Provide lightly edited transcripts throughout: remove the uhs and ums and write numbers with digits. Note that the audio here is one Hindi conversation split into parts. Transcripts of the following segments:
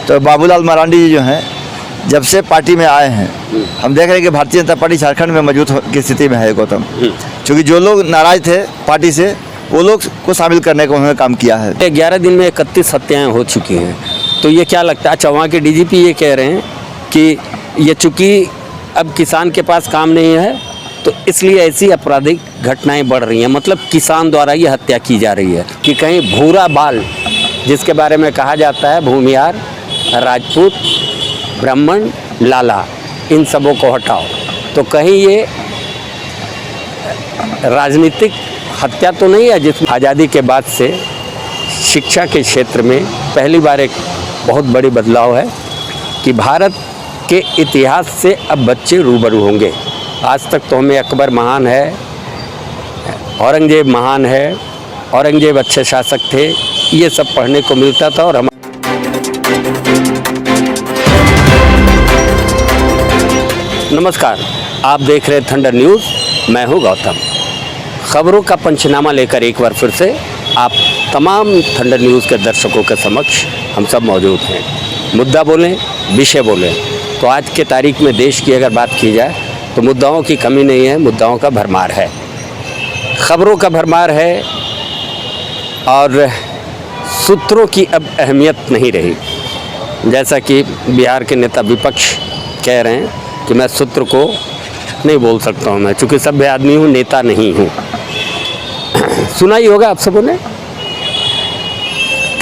तो बाबूलाल मरांडी जी जो हैं, जब से पार्टी में आए हैं, हम देख रहे हैं कि भारतीय जनता पार्टी झारखंड में मौजूद की स्थिति में है गौतम। क्योंकि जो लोग नाराज थे पार्टी से, वो लोग को शामिल करने का उन्होंने काम किया है। 11 दिन में 31 हत्याएं हो चुकी हैं। तो ये क्या लगता है? अच्छा, वहाँ के डीजीपी ये कह रहे हैं कि ये चूँकि अब किसान के पास काम नहीं है, तो इसलिए ऐसी आपराधिक घटनाएं बढ़ रही हैं। मतलब किसान द्वारा ये हत्या की जा रही है कि कहीं भूरा बाल, जिसके बारे में कहा जाता है भूमियार, राजपूत, ब्राह्मण, लाला, इन सबों को हटाओ। तो कहीं ये राजनीतिक हत्या तो नहीं है, जिसमें आज़ादी के बाद से शिक्षा के क्षेत्र में पहली बार एक बहुत बड़ी बदलाव है कि भारत के इतिहास से अब बच्चे रूबरू होंगे। आज तक तो हमें अकबर महान है, औरंगजेब महान है, औरंगजेब अच्छे शासक थे, ये सब पढ़ने को मिलता था। और हम नमस्कार, आप देख रहे हैं थंडर न्यूज़, मैं हूं गौतम। खबरों का पंचनामा लेकर एक बार फिर से आप तमाम थंडर न्यूज़ के दर्शकों के समक्ष हम सब मौजूद हैं। मुद्दा बोलें, विषय बोलें। तो आज के तारीख में देश की अगर बात की जाए तो मुद्दाओं की कमी नहीं है, मुद्दाओं का भरमार है, खबरों का भरमार है। और सूत्रों की अब अहमियत नहीं रही। जैसा कि बिहार के नेता विपक्ष कह रहे हैं कि मैं सूत्र को नहीं बोल सकता हूँ, मैं चूँकि सभ्य आदमी हूँ, नेता नहीं हूँ। सुना ही होगा आप सबों ने,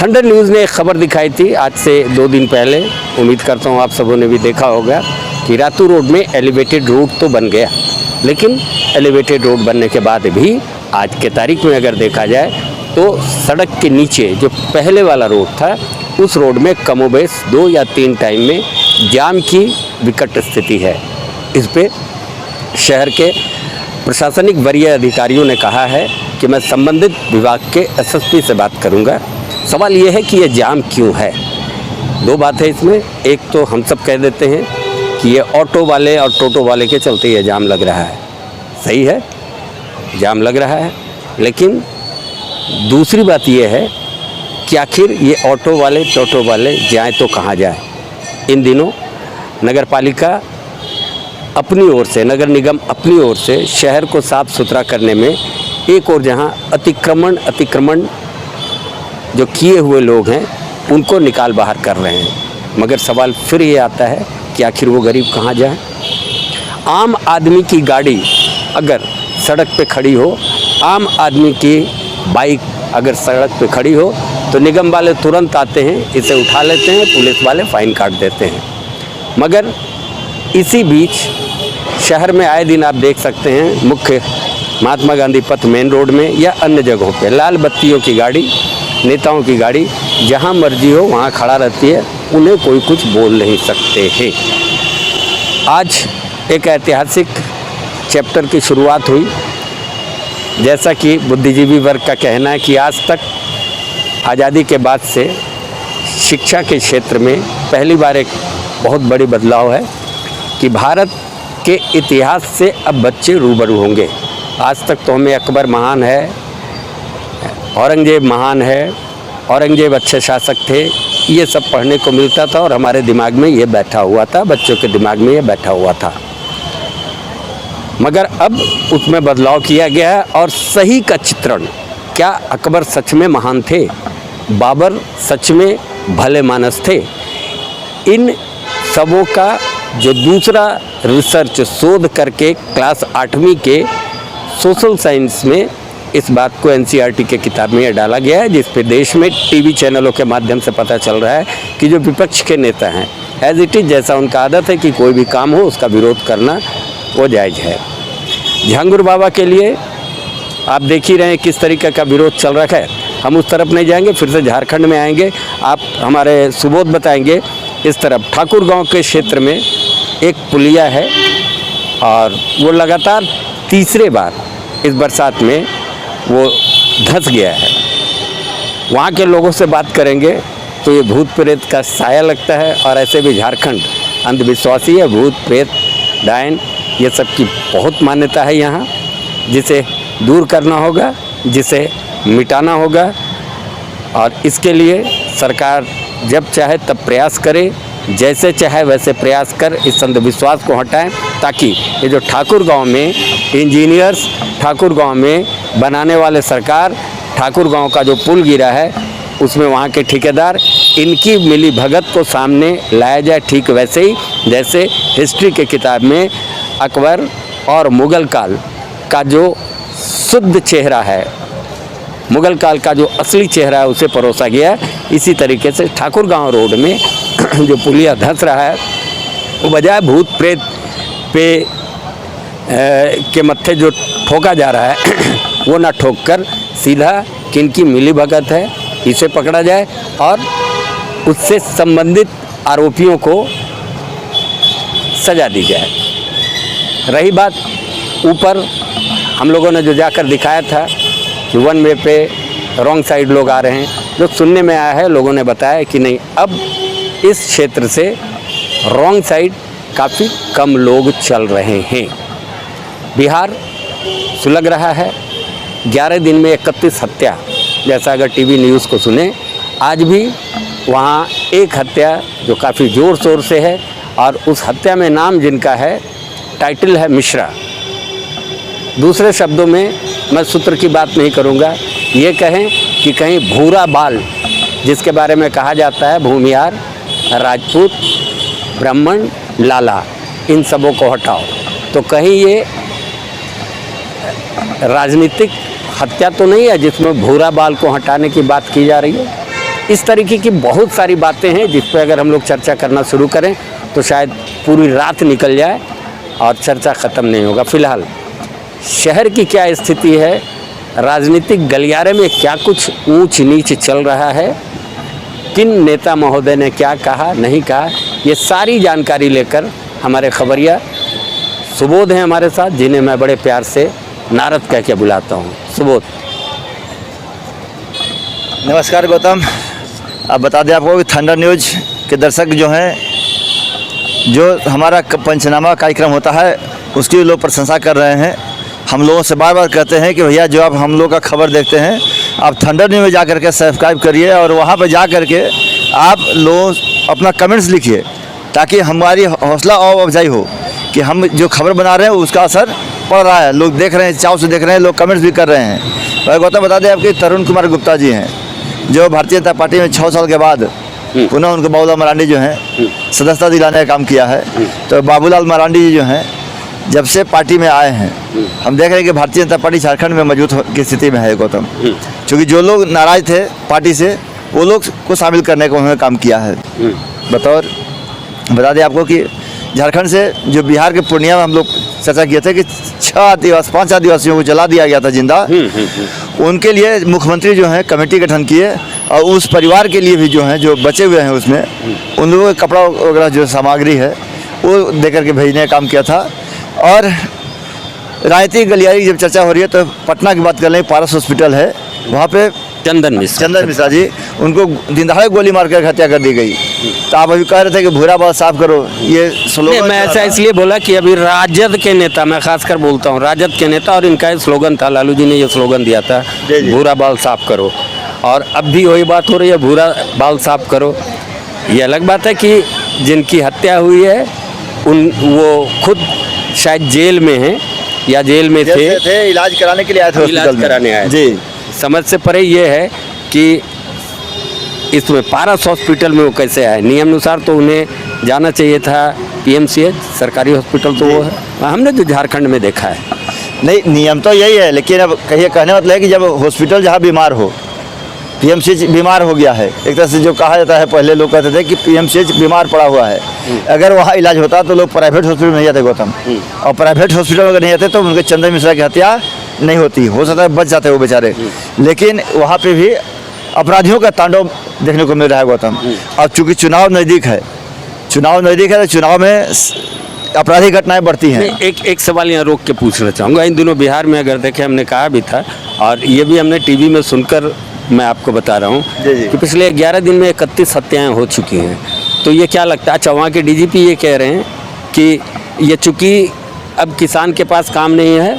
थंडर न्यूज़ ने एक खबर दिखाई थी आज से 2 दिन पहले। उम्मीद करता हूँ आप सबों ने भी देखा होगा कि रातू रोड में एलिवेटेड रोड तो बन गया, लेकिन एलिवेटेड रोड बनने के बाद भी आज के तारीख में अगर देखा जाए तो सड़क के नीचे जो पहले वाला रोड था, उस रोड में कमोबेश 2 या 3 टाइम में जाम की विकट स्थिति है। इस पे शहर के प्रशासनिक वरीय अधिकारियों ने कहा है कि मैं संबंधित विभाग के एसएसपी से बात करूंगा। सवाल ये है कि ये जाम क्यों है? 2 बात है इसमें। एक तो हम सब कह देते हैं कि ये ऑटो वाले और टोटो वाले के चलते ये जाम लग रहा है। सही है, जाम लग रहा है, लेकिन दूसरी बात ये है कि आखिर ये ऑटो वाले टोटो वाले जाएँ तो कहाँ जाएँ? इन दिनों नगर पालिका अपनी ओर से, नगर निगम अपनी ओर से शहर को साफ़ सुथरा करने में एक और जहाँ अतिक्रमण जो किए हुए लोग हैं उनको निकाल बाहर कर रहे हैं। मगर सवाल फिर ये आता है कि आखिर वो गरीब कहाँ जाए? आम आदमी की गाड़ी अगर सड़क पे खड़ी हो, आम आदमी की बाइक अगर सड़क पे खड़ी हो, तो निगम वाले तुरंत आते हैं, इसे उठा लेते हैं, पुलिस वाले फ़ाइन काट देते हैं। मगर इसी बीच शहर में आए दिन आप देख सकते हैं, मुख्य महात्मा गांधी पथ मेन रोड में या अन्य जगहों पे लाल बत्तियों की गाड़ी, नेताओं की गाड़ी जहां मर्जी हो वहां खड़ा रहती है, उन्हें कोई कुछ बोल नहीं सकते हैं। आज एक ऐतिहासिक चैप्टर की शुरुआत हुई। जैसा कि बुद्धिजीवी वर्ग का कहना है कि आज तक आज़ादी के बाद से शिक्षा के क्षेत्र में पहली बार एक बहुत बड़ी बदलाव है कि भारत के इतिहास से अब बच्चे रूबरू होंगे। आज तक तो हमें अकबर महान है, औरंगजेब महान है, औरंगजेब अच्छे शासक थे, ये सब पढ़ने को मिलता था और हमारे दिमाग में ये बैठा हुआ था, बच्चों के दिमाग में ये बैठा हुआ था। मगर अब उसमें बदलाव किया गया है। और सही का चित्रण, क्या अकबर सच में महान थे? बाबर सच में भले मानस थे? इन सबों का जो दूसरा रिसर्च शोध करके क्लास 8वीं के सोशल साइंस में इस बात को एनसीईआरटी के किताब में डाला गया है, जिस पे देश में टीवी चैनलों के माध्यम से पता चल रहा है कि जो विपक्ष के नेता हैं, एज इट इज़ जैसा उनका आदत है कि कोई भी काम हो उसका विरोध करना वो जायज़ है। झांगुर बाबा के लिए आप देख ही रहे हैं किस तरीके का विरोध चल रहा है। हम उस तरफ नहीं जाएंगे, फिर से झारखंड में आएंगे। आप हमारे सुबोध बताएंगे इस तरफ ठाकुर गांव के क्षेत्र में एक पुलिया है और वो लगातार तीसरे बार इस बरसात में वो धंस गया है। वहाँ के लोगों से बात करेंगे तो ये भूत प्रेत का साया लगता है। और ऐसे भी झारखंड अंधविश्वासी है, भूत प्रेत डायन ये सब की बहुत मान्यता है यहाँ, जिसे दूर करना होगा, जिसे मिटाना होगा। और इसके लिए सरकार जब चाहे तब प्रयास करे, जैसे चाहे वैसे प्रयास कर इस अंधविश्वास को हटाएं, ताकि ये जो ठाकुर गांव में इंजीनियर्स, ठाकुर गांव में बनाने वाले सरकार, ठाकुर गांव का जो पुल गिरा है उसमें वहाँ के ठेकेदार, इनकी मिली भगत को सामने लाया जाए। ठीक वैसे ही जैसे हिस्ट्री के किताब में अकबर और मुग़ल काल का जो शुद्ध चेहरा है, मुग़ल काल का जो असली चेहरा है उसे परोसा गया है, इसी तरीके से ठाकुर गांव रोड में जो पुलिया धंस रहा है वो बजाय भूत प्रेत पे के मत्थे जो ठोका जा रहा है वो ना ठोक कर सीधा किनकी मिली भगत है इसे पकड़ा जाए और उससे संबंधित आरोपियों को सजा दी जाए। रही बात ऊपर हम लोगों ने जो जाकर दिखाया था कि वन वे पे रॉन्ग साइड लोग आ रहे हैं, जो सुनने में आया है लोगों ने बताया कि नहीं, अब इस क्षेत्र से रॉन्ग साइड काफ़ी कम लोग चल रहे हैं। बिहार सुलग रहा है, 11 दिन में 31 हत्या, जैसा अगर टीवी न्यूज़ को सुने, आज भी वहाँ एक हत्या जो काफ़ी ज़ोर शोर से है और उस हत्या में नाम जिनका है, टाइटल है मिश्रा। दूसरे शब्दों में मैं सूत्र की बात नहीं करूँगा, ये कहें कि कहीं भूरा बाल जिसके बारे में कहा जाता है भूमिहार, राजपूत, ब्राह्मण, लाला, इन सबों को हटाओ, तो कहीं ये राजनीतिक हत्या तो नहीं है जिसमें भूरा बाल को हटाने की बात की जा रही है। इस तरीके की बहुत सारी बातें हैं जिस पर अगर हम लोग चर्चा करना शुरू करें तो शायद पूरी रात निकल जाए और चर्चा ख़त्म नहीं होगा। फिलहाल शहर की क्या स्थिति है, राजनीतिक गलियारे में क्या कुछ ऊंच नीच चल रहा है, किन नेता महोदय ने क्या कहा नहीं कहा, ये सारी जानकारी लेकर हमारे खबरिया सुबोध हैं हमारे साथ, जिन्हें मैं बड़े प्यार से नारद कह के बुलाता हूँ। सुबोध। नमस्कार गौतम। अब बता दें आपको कि थंडर न्यूज के दर्शक जो हैं, जो हमारा पंचनामा कार्यक्रम होता है उसकी लोग प्रशंसा कर रहे हैं। हम लोगों से बार बार कहते हैं कि भैया जो आप हम लोग का खबर देखते हैं आप थंडर न्यूज में जा करके सब्सक्राइब करिए और वहाँ पर जा करके आप लोग अपना कमेंट्स लिखिए, ताकि हमारी हौसला और अफजाई हो कि हम जो खबर बना रहे हैं उसका असर पड़ रहा है, लोग देख रहे हैं, चाव से देख रहे हैं, लोग कमेंट्स भी कर रहे हैं। तो गौतम बता दें आपके तरुण कुमार गुप्ता जी हैं, जो भारतीय जनता पार्टी में 6 साल के बाद पुनः उनको बाबूलाल मरांडी जो हैं सदस्यता दिलाने का काम किया है। तो बाबूलाल मरांडी जी जो हैं जब से पार्टी में आए हैं, हम देख रहे हैं कि भारतीय जनता पार्टी झारखंड में मजबूत की स्थिति में है गौतम, क्योंकि जो लोग नाराज थे पार्टी से वो लोग को शामिल करने का उन्होंने काम किया है। बता दें आपको कि झारखंड से जो बिहार के पूर्णिया में हम लोग चर्चा किए थे कि 5 आदिवासियों को जला दिया गया था जिंदा, उनके लिए मुख्यमंत्री जो हैं कमेटी गठन किए और उस परिवार के लिए भी जो हैं जो बचे हुए हैं उसमें उन लोगों के कपड़ा वगैरह जो सामग्री है वो दे करके भेजने का काम किया था। और राजनीतिक गलियारी जब चर्चा हो रही है तो पटना की बात कर लें, पारस हॉस्पिटल है, वहाँ पे चंदन मिश्रा जी, उनको दिन दहाड़े गोली मार कर हत्या कर दी गई। तो आप अभी कह रहे थे कि भूरा बाल साफ करो, ये स्लोगन मैं ऐसा इसलिए बोला कि अभी राजद के नेता, मैं खासकर बोलता हूँ राजद के नेता, और इनका ये स्लोगन था, लालू जी ने ये स्लोगन दिया था भूरा बाल साफ करो, और अब भी वही बात हो रही है, भूरा बाल साफ करो। ये अलग बात है कि जिनकी हत्या हुई है वो खुद शायद जेल में हैं या जेल में थे, इलाज कराने के लिए आए थे, इलाज कराने आए जी। समझ से परे ये है कि इसमें पारस हॉस्पिटल में वो कैसे आए, नियम अनुसार तो उन्हें जाना चाहिए था PMCH, सरकारी हॉस्पिटल तो वो है, हमने जो झारखंड में देखा है। नहीं, नियम तो यही है, लेकिन अब कहिए कहने मतलब है कि जब हॉस्पिटल जहाँ बीमार हो, PMCH बीमार हो गया है, एक तरह से जो कहा जाता है, पहले लोग कहते थे कि PMCH बीमार पड़ा हुआ है, अगर वहाँ इलाज होता तो लोग प्राइवेट हॉस्पिटल में नहीं जाते गौतम, और प्राइवेट हॉस्पिटल में अगर नहीं जाते तो उनके चंदन मिश्रा की हत्या नहीं होती, हो सकता है बच जाते वो बेचारे। लेकिन वहाँ पे भी अपराधियों का तांडव देखने को मिल रहा है गौतम। और चूँकि चुनाव नज़दीक है तो चुनाव में आपराधिक घटनाएं बढ़ती हैं। एक सवाल यहाँ रोक के पूछना चाहूँगा, इन दिनों बिहार में अगर देखें, हमने कहा भी था और ये भी हमने टीवी में सुनकर मैं आपको बता रहा हूँ कि पिछले 11 दिन में 31 हत्याएँ हो चुकी हैं। तो ये क्या लगता है, अच्छा वहाँ के DGP ये कह रहे हैं कि ये चूँकि अब किसान के पास काम नहीं है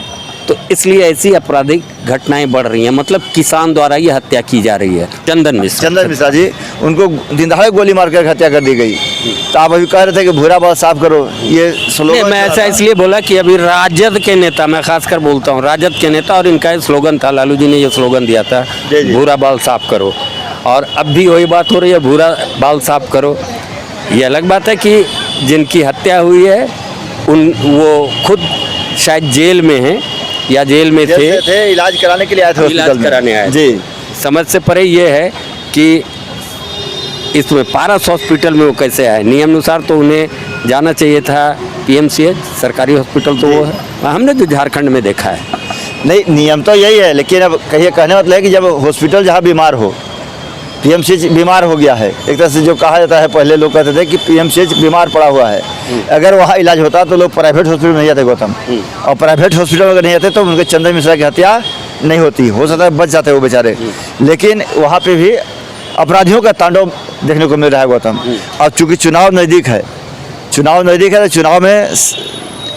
तो इसलिए ऐसी आपराधिक घटनाएं बढ़ रही हैं। मतलब किसान द्वारा ये हत्या की जा रही है। चंदन मिश्रा जी, उनको दिन दहाड़े गोली मारकर हत्या कर दी गई। तो आप अभी कह रहे थे कि भूरा बाल साफ करो, ये स्लोगन। मैं ऐसा इसलिए बोला कि अभी राजद के नेता, मैं खासकर बोलता हूँ राजद के नेता, और इनका ये स्लोगन था, लालू जी ने ये स्लोगन दिया था, भूरा बाल साफ करो, और अब भी वही बात हो रही है, भूरा बाल साफ करो। ये अलग बात है कि जिनकी हत्या हुई है वो खुद शायद जेल में हैं या जेल में थे, इलाज कराने के लिए आए थे, इलाज कराने आए जी। समझ से परे ये है कि इसमें पारस हॉस्पिटल में वो कैसे आए। नियमानुसार तो उन्हें जाना चाहिए था पीएमसीएच, सरकारी हॉस्पिटल तो वो है, हमने तो झारखंड में देखा है। नहीं, नियम तो यही है, लेकिन अब कहिए कहने मतलब है कि जब हॉस्पिटल जहाँ बीमार हो, पीएमसीएच बीमार हो गया है, एक तरह से जो कहा जाता है, पहले लोग कहते थे कि पीएमसीएच बीमार पड़ा हुआ है, अगर वहाँ इलाज होता तो लोग प्राइवेट हॉस्पिटल में नहीं जाते गौतम, और प्राइवेट हॉस्पिटल में अगर नहीं जाते तो उनके चंदन मिश्रा की हत्या नहीं होती, हो सकता है बच जाते वो बेचारे। लेकिन वहाँ पे भी अपराधियों का तांडव देखने को मिल रहा है गौतम। और चूँकि चुनाव नज़दीक है तो चुनाव में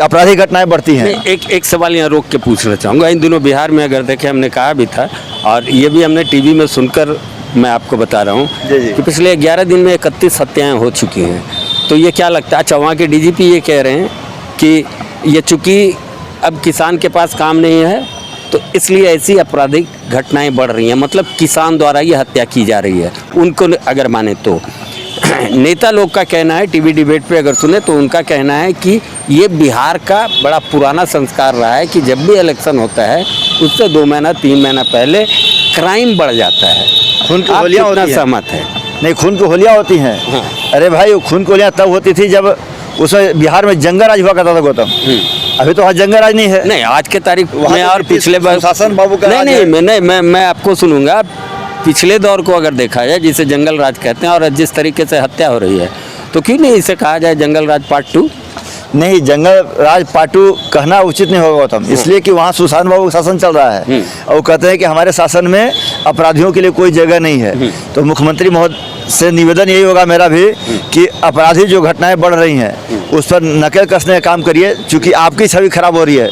आपराधिक घटनाएं बढ़ती हैं। एक सवाल यहाँ रोक के पूछना चाहूँगा। इन दिनों बिहार में अगर देखें, हमने कहा भी था और ये भी हमने टीवी में सुनकर मैं आपको बता रहा हूँ कि पिछले 11 दिन में 31 हत्याएं हो चुकी हैं। तो ये क्या लगता है? अच्छा, वहाँ के डीजीपी ये कह रहे हैं कि ये चूँकि अब किसान के पास काम नहीं है तो इसलिए ऐसी आपराधिक घटनाएं बढ़ रही हैं। मतलब किसान द्वारा ये हत्या की जा रही है, उनको अगर माने तो। नेता लोग का कहना है, टीवी डिबेट पे अगर सुने तो उनका कहना है कि ये बिहार का बड़ा पुराना संस्कार रहा है कि जब भी इलेक्शन होता है उससे 2 महीना 3 महीना पहले क्राइम बढ़ जाता है। खून की होलियाँ होती हैं। सहमत है? नहीं, खून की होलियाँ होती हैं। हाँ। अरे भाई, खून की होलियाँ तब होती थी जब उसमें बिहार में जंगल राज हुआ करता था गौतम। अभी तो वहाँ जंगल राज नहीं है। नहीं, आज के तारीख में और पिछले बार शासन बाबू का मैं आपको सुनूंगा। पिछले दौर को अगर देखा जाए, जिसे जंगल राज कहते हैं, और जिस तरीके से हत्या हो रही है, तो क्यों नहीं इसे कहा जाए जंगल राज पार्ट 2? नहीं, जंगल राज पार्ट 2 कहना उचित नहीं होगा गौतम, इसलिए कि वहाँ सुशांत बाबू का शासन चल रहा है और वो कहते हैं कि हमारे शासन में अपराधियों के लिए कोई जगह नहीं है। तो मुख्यमंत्री महोदय से निवेदन यही होगा मेरा भी कि अपराधी जो घटनाएं बढ़ रही हैं उस पर नकेल कसने का काम करिए, क्योंकि आपकी छवि खराब हो रही है।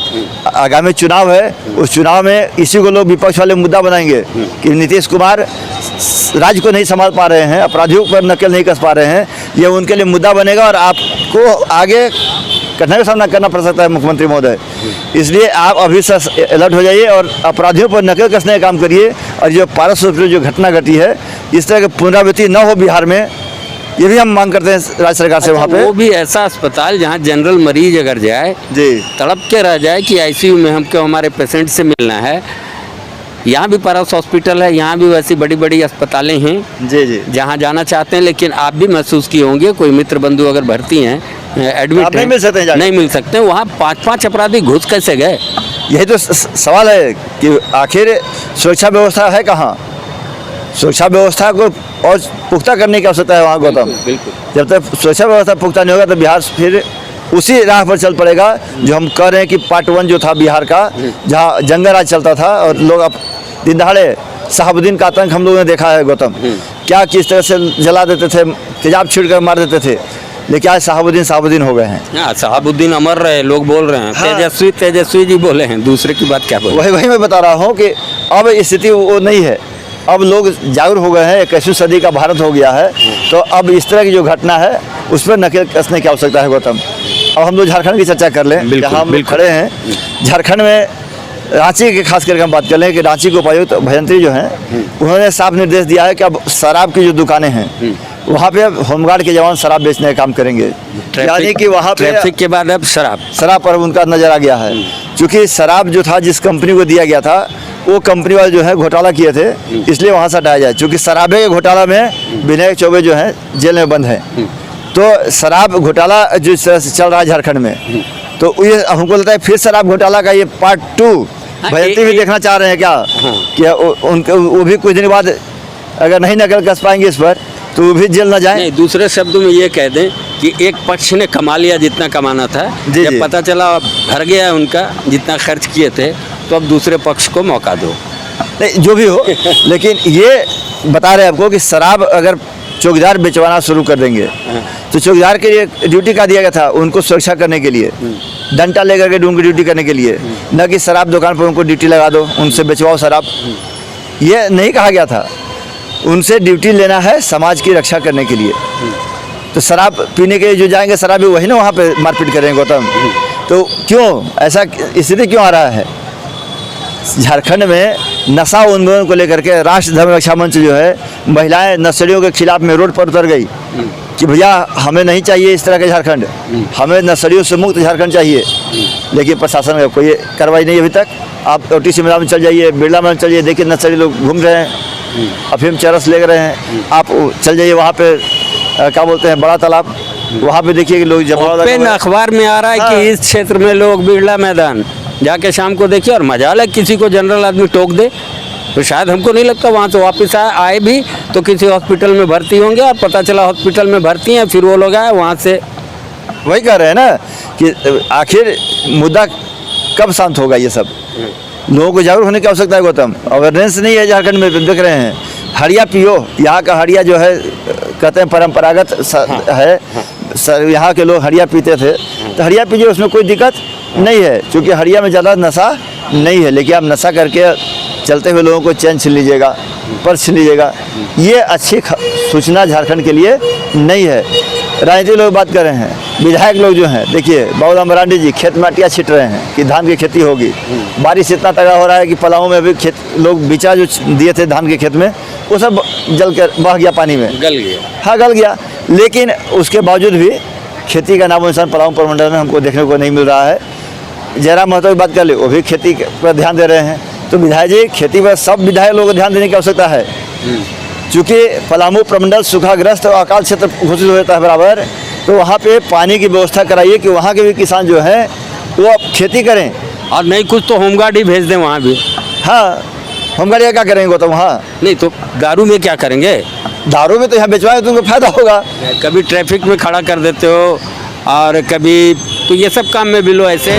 आगामी चुनाव है, उस चुनाव में इसी को लोग विपक्ष वाले मुद्दा बनाएंगे कि नीतीश कुमार राज्य को नहीं संभाल पा रहे हैं, अपराधियों पर नकेल नहीं कस पा रहे हैं, ये उनके लिए मुद्दा बनेगा और आपको आगे कठिनाई का सामना करना पड़ सकता है मुख्यमंत्री महोदय। इसलिए आप अभी से अलर्ट हो जाइए और अपराधियों पर नकेल कसने का काम करिए, और जो पारस हॉस्पिटल जो घटना घटी है इस तरह की पुनरावृत्ति न हो बिहार में, ये भी हम मांग करते हैं राज्य सरकार से। वहाँ पे वो भी ऐसा अस्पताल जहाँ जनरल मरीज अगर जाए जी तड़प के रह जाए कि आईसीयू में हमको हमारे पेशेंट से मिलना है। यहाँ भी पारस हॉस्पिटल है, यहाँ भी वैसी बड़ी बड़ी अस्पतालें हैं जी जहाँ जाना चाहते हैं, लेकिन आप भी महसूस किए होंगे, कोई मित्र बंधु अगर भर्ती हैं, एडमिट नहीं मिल सकते, नहीं मिल सकते। वहाँ 5-5 अपराधी घुस कैसे गए? यही तो सवाल है कि आखिर सुरक्षा व्यवस्था है कहाँ? सुरक्षा व्यवस्था को और पुख्ता करने की आवश्यकता है वहाँ गौतम। बिल्कुल। जब तक सुरक्षा व्यवस्था पुख्ता नहीं होगा तो बिहार फिर उसी राह पर चल पड़ेगा जो हम कह रहे हैं कि पार्ट 1 जो था बिहार का, जहाँ जंगल राज चलता था और लोग अब दिन दहाड़े शहाबुद्दीन का आतंक हम लोगों ने देखा है गौतम। क्या किस तरह से जला देते थे, तेजाब छिड़ कर मार देते थे, लेकिन आज शहाबुद्दीन हो गए हैं। हाँ, शहाबुद्दीन अमर रहे, लोग बोल रहे हैं। हाँ। तेजस्वी जी बोले हैं, दूसरे की बात क्या बोले? वही मैं बता रहा हूँ कि अब स्थिति वो नहीं है, अब लोग जागरूक हो गए हैं, 21वीं सदी का भारत हो गया है, तो अब इस तरह की जो घटना है उस पर नकेल कसने की आवश्यकता है गौतम। अब हम लोग झारखंड की चर्चा कर लें, जहाँ हम खड़े हैं झारखंड में रांची के खास करके हम बात कर लें कि रांची के उपायुक्त भयंत्री जो हैं उन्होंने साफ निर्देश दिया है कि अब शराब की जो दुकानें हैं वहाँ पे अब होमगार्ड के जवान शराब बेचने का काम करेंगे, यानी कि वहाँ पे ट्रैफिक के बाद अब शराब पर उनका नजर आ गया है। क्योंकि शराब जो था जिस कंपनी को दिया गया था वो कंपनी वाले जो है घोटाला किए थे, इसलिए वहाँ से हटाया जाए। क्योंकि शराबे के घोटाला में विनय चौबे जो है जेल में बंद है, तो शराब घोटाला जो इस तरह से चल रहा है झारखंड में, तो ये हमको लगता है फिर शराब घोटाला का ये पार्ट 2 भयंती भी देखना चाह रहे हैं क्या? कि उनके वो भी कुछ दिन बाद अगर नहीं नकल कस पाएंगे इस पर तो वो भी जेल न जाए। नहीं, दूसरे शब्दों में ये कह दें कि एक पक्ष ने कमा लिया जितना कमाना था, जब पता चला भर गया उनका जितना खर्च किए थे, तो अब दूसरे पक्ष को मौका दो। नहीं, जो भी हो, लेकिन ये बता रहे हैं आपको कि शराब अगर चौकीदार बेचवाना शुरू कर देंगे तो चौकीदार के लिए ड्यूटी का दिया गया था उनको सुरक्षा करने के लिए, डंडा लेकर के उनकी ड्यूटी करने के लिए, न कि शराब दुकान पर उनको ड्यूटी लगा दो, उनसे बेचवाओ शराब। ये नहीं कहा गया था। उनसे ड्यूटी लेना है समाज की रक्षा करने के लिए। तो शराब पीने के लिए जो जाएंगे शराबी वही ना वहाँ पे मारपीट करेंगे गौतम। तो क्यों ऐसा स्थिति क्यों आ रहा है? झारखंड में नशा उन्मूलन को लेकर के राष्ट्रीय धर्म रक्षा मंच जो है, महिलाएं नशेड़ियों के खिलाफ में रोड पर उतर गई कि भैया हमें नहीं चाहिए इस तरह के झारखंड, हमें नशेड़ियों से मुक्त झारखंड चाहिए। लेकिन प्रशासन का कोई कार्रवाई नहीं अभी तक। आप OTC मैदान में चल जाइए, बिरला मैदान में चल जाइए, देखिए नशेड़ी लोग घूम रहे हैं, अफीम चरस ले रहे हैं। आप चल जाइए वहाँ पे क्या बोलते हैं बड़ा तालाब, वहाँ पे देखिए कि लोग जमा। पेन अखबार में आ रहा है कि इस क्षेत्र में लोग बिरला मैदान जाके शाम को देखिए, और मजा अलग किसी को जनरल आदमी टोक दे तो शायद हमको नहीं लगता वहाँ से वापस आए भी तो किसी हॉस्पिटल में भर्ती होंगे, और पता चला हॉस्पिटल में भर्ती हैं, फिर वो लोग आए वहाँ से। वही कह रहे हैं ना कि आखिर मुद्दा कब शांत होगा? ये सब लोगों को जागरूक होने की आवश्यकता है गौतम। अवेयरनेस नहीं है झारखंड में, देख रहे हैं। हड़िया पियो, यहाँ का हड़िया जो है कहते हैं परंपरागत है। यहाँ के लोग हड़िया पीते थे, तो हड़िया पीजिए, उसमें कोई दिक्कत नहीं है, क्योंकि हड़िया में ज़्यादा नशा नहीं है। लेकिन आप नशा करके चलते हुए लोगों को चैन छीन लीजिएगा, पर्स छीन लीजिएगा, ये अच्छी सूचना झारखंड के लिए नहीं है। राजनीतिक लोग बात कर रहे हैं, विधायक लोग जो हैं, देखिए बाबूराम मरांडी जी खेत में आटिया छिट रहे हैं कि धान की खेती होगी। बारिश इतना तगड़ा हो रहा है कि पलाऊ में भी खेत लोग बीचा जो दिए थे धान के खेत में, वो सब जल कर बह गया, पानी में गल गया। हाँ गल गया। लेकिन उसके बावजूद भी खेती का नामो निशान पलाऊ प्रमंडल में हमको देखने को नहीं मिल रहा है। जयराम महतो की बात कर ले, वो भी खेती पर ध्यान दे रहे हैं। तो विधायक जी खेती पर सब विधायक लोगों को ध्यान देने की आवश्यकता है। चूँकि पलामू प्रमंडल सूखाग्रस्त और अकाल क्षेत्र घोषित हो जाता है बराबर, तो वहाँ पे पानी की व्यवस्था कराइए कि वहाँ के भी किसान जो हैं वो अब खेती करें। और नहीं कुछ तो होमगार्ड ही भेज दें वहाँ भी। हाँ, होमगार्ड क्या करेंगे तो वहाँ? नहीं तो दारू में क्या करेंगे? दारू में तो यहाँ बेचवाएं तो उनको फायदा होगा। कभी ट्रैफिक में खड़ा कर देते हो, और कभी तो ये सब काम में भी लो ऐसे।